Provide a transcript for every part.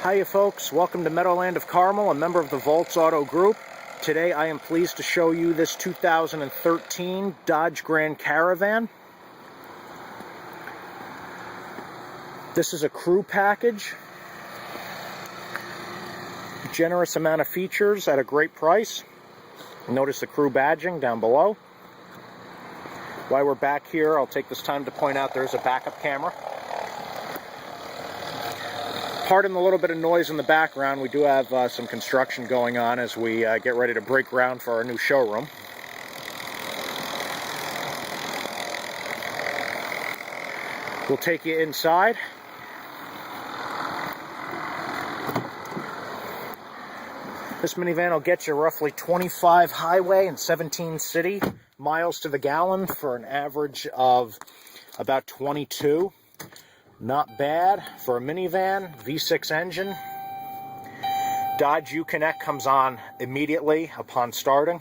Hiya folks, welcome to Meadowland of Carmel, a member of the Volts Auto Group. Today I am pleased to show you this 2013 Dodge Grand Caravan. This is a crew package. Generous amount of features at a great price. Notice the crew badging down below. While we're back here, I'll take this time to point out there's a backup camera. Pardon the little bit of noise in the background. We do have some construction going on as we get ready to break ground for our new showroom. We'll take you inside. This minivan will get you roughly 25 highway and 17 city miles to the gallon for an average of about 22. Not bad for a minivan, V6 engine. Dodge Uconnect comes on immediately upon starting.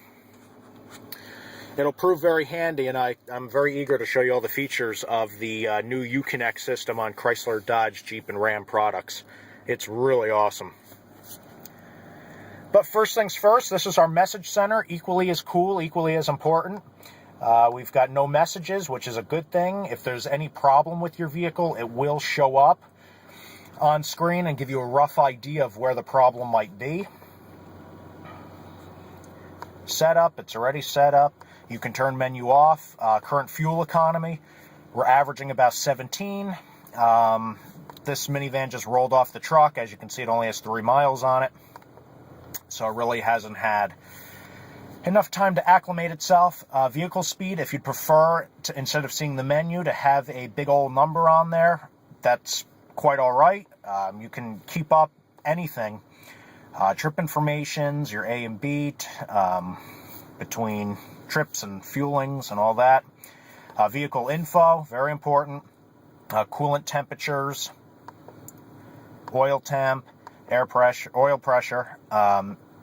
It'll prove very handy, and I'm very eager to show you all the features of the new Uconnect system on Chrysler, Dodge, Jeep, and Ram products. It's really awesome. But first things first, this is our message center, equally as cool, equally as important. We've got no messages, which is a good thing. If there's any problem with your vehicle, it will show up on screen and give you a rough idea of where the problem might be. Setup, it's already set up. You can turn menu off. Current fuel economy, we're averaging about 17. This minivan just rolled off the truck. As you can see, it only has 3 miles on it. So it really hasn't had enough time to acclimate itself. Vehicle speed, if you'd prefer, to, instead of seeing the menu, to have a big old number on there, that's quite all right. You can keep up anything. Trip informations, your A and B, between trips and fuelings and all that. Vehicle info, very important. Coolant temperatures, oil temp, air pressure, oil pressure,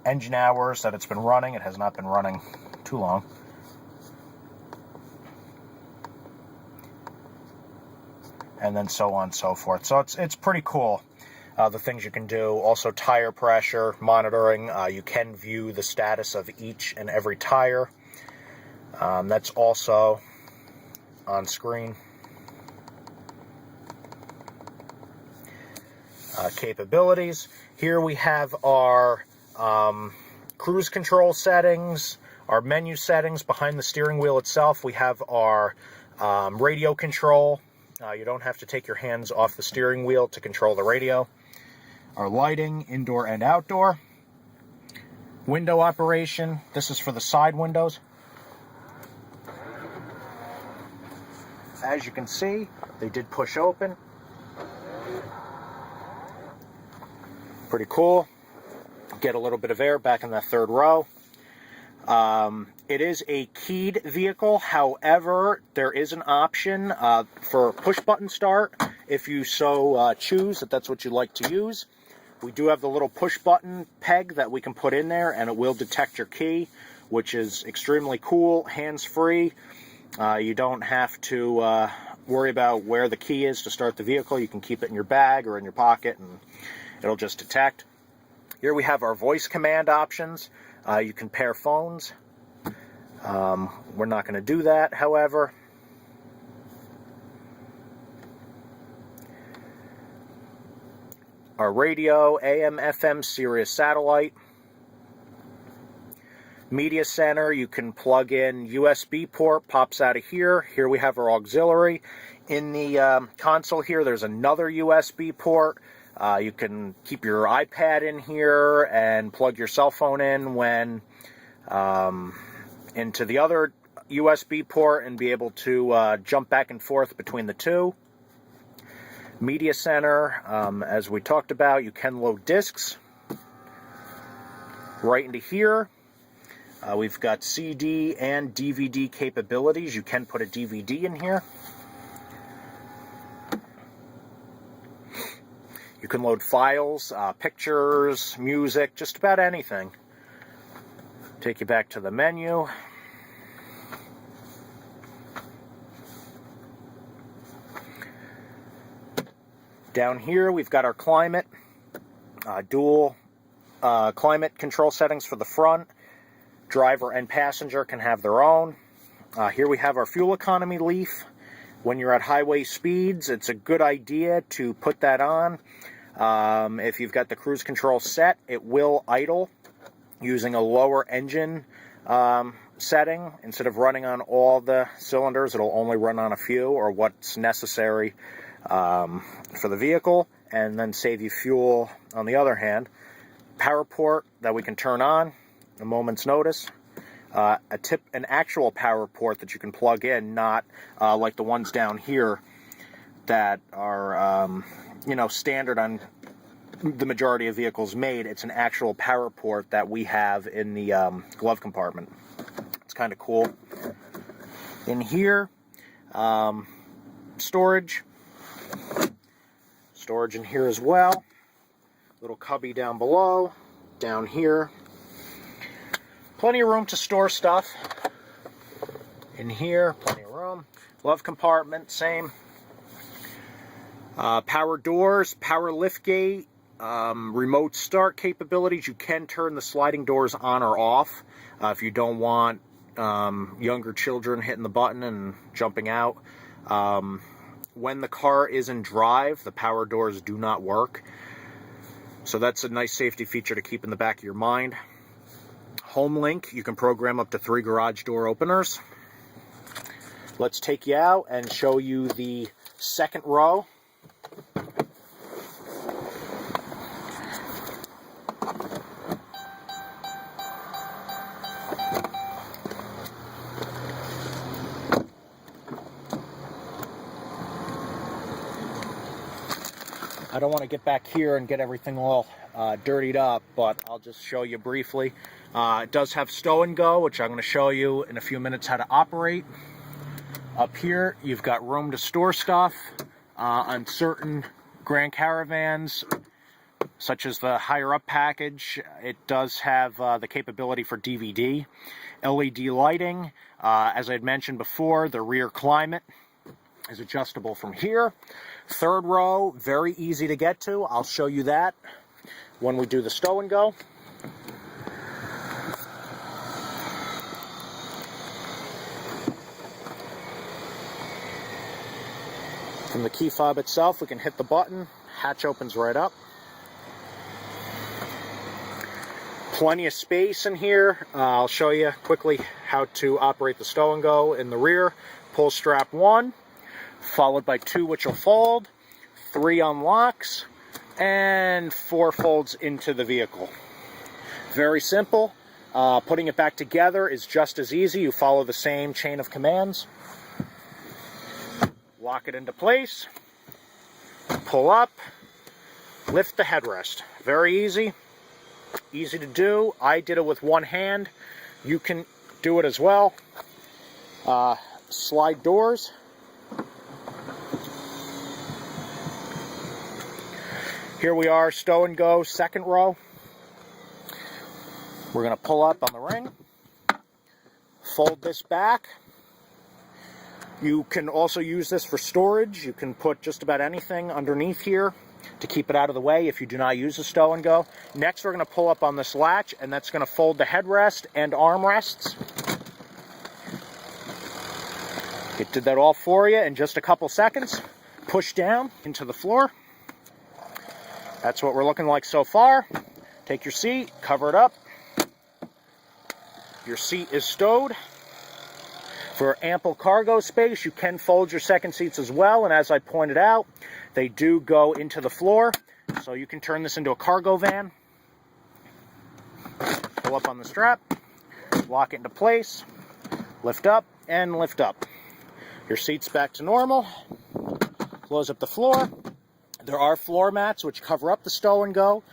engine hours that it's been running. It has not been running too long. And then so on and so forth. So it's pretty cool, the things you can do. Also tire pressure monitoring. You can view the status of each and every tire. That's also on screen. Capabilities. Here we have our cruise control settings, our menu settings. Behind the steering wheel itself, we have our radio control. You don't have to take your hands off the steering wheel to control the radio. Our lighting, indoor and outdoor. Window operation. This is for the side windows. As you can see, they did push open. Pretty cool. Get a little bit of air back in that third row. It is a keyed vehicle. However, there is an option for push button start if you so choose, if that's what you'd like to use. We do have the little push button peg that we can put in there, and it will detect your key, which is extremely cool, hands-free. You don't have to worry about where the key is to start the vehicle. You can keep it in your bag or in your pocket, and it'll just detect. Here we have our voice command options. You can pair phones. We're not going to do that, however. Our radio, AM, FM, Sirius satellite. Media center, you can plug in USB port, pops out of here. Here we have our auxiliary. In the console here, there's another USB port. You can keep your iPad in here and plug your cell phone in when into the other USB port and be able to jump back and forth between the two. Media center, as we talked about, you can load discs right into here. We've got CD and DVD capabilities. You can put a DVD in here. You can load files, pictures, music, just about anything. Take you back to the menu. Down here, we've got our climate. Dual climate control settings for the front. Driver and passenger can have their own. Here we have our fuel economy leaf. When you're at highway speeds, it's a good idea to put that on. If you've got the cruise control set, it will idle using a lower engine setting. Instead of running on all the cylinders, it'll only run on a few, or what's necessary for the vehicle, and then save you fuel on the other hand. Power port that we can turn on a moment's notice. An actual power port that you can plug in, not like the ones down here that are standard on the majority of vehicles made. It's an actual power port that we have in the glove compartment. It's kind of cool. In here, storage in here as well. Little cubby down below, down here. Plenty of room to store stuff. In here, plenty of room. Glove compartment, same. Power doors, power lift gate, remote start capabilities. You can turn the sliding doors on or off if you don't want younger children hitting the button and jumping out. When the car is in drive, the power doors do not work. So that's a nice safety feature to keep in the back of your mind. Home link, you can program up to 3 garage door openers. Let's take you out and show you the second row. I don't want to get back here and get everything all dirtied up, but I'll just show you briefly. It does have Stow and Go, which I'm going to show you in a few minutes how to operate. Up here, you've got room to store stuff. On certain Grand Caravans, such as the higher up package, it does have the capability for DVD. LED lighting, as I had mentioned before, the rear climate is adjustable from here. Third row, very easy to get to. I'll show you that when we do the Stow and Go. From the key fob itself, we can hit the button. Hatch opens right up. Plenty of space in here. I'll show you quickly how to operate the Stow and Go in the rear. Pull strap 1, followed by 2 which will fold, 3 unlocks, and 4 folds into the vehicle. Very simple. Putting it back together is just as easy. You follow the same chain of commands. Lock it into place, pull up, lift the headrest. Very easy. Easy to do. I did it with one hand. You can do it as well. Slide doors. Here we are, Stow and Go, second row. We're going to pull up on the ring, fold this back. You can also use this for storage. You can put just about anything underneath here to keep it out of the way if you do not use the Stow and Go. Next, we're going to pull up on this latch, and that's going to fold the headrest and armrests. It did that all for you in just a couple seconds. Push down into the floor. That's what we're looking like so far. Take your seat, cover it up. Your seat is stowed. For ample cargo space, you can fold your second seats as well, and as I pointed out, they do go into the floor, so you can turn this into a cargo van. Pull up on the strap, lock it into place, lift up, and lift up. Your seat's back to normal. Close up the floor. There are floor mats which cover up the Stow and Go,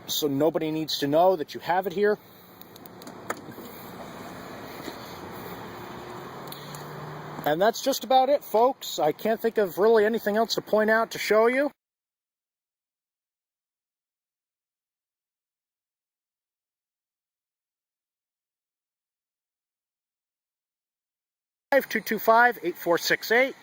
so nobody needs to know that you have it here. And that's just about it, folks. I can't think of really anything else to point out to show you. 225-8468.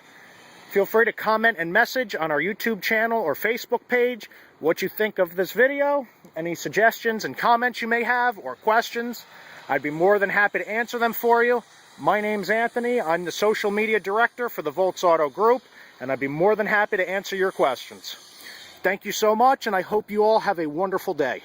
Feel free to comment and message on our YouTube channel or Facebook page what you think of this video, any suggestions and comments you may have, or questions. I'd be more than happy to answer them for you. My name's Anthony. I'm the social media director for the Volts Auto Group, and I'd be more than happy to answer your questions. Thank you so much, and I hope you all have a wonderful day.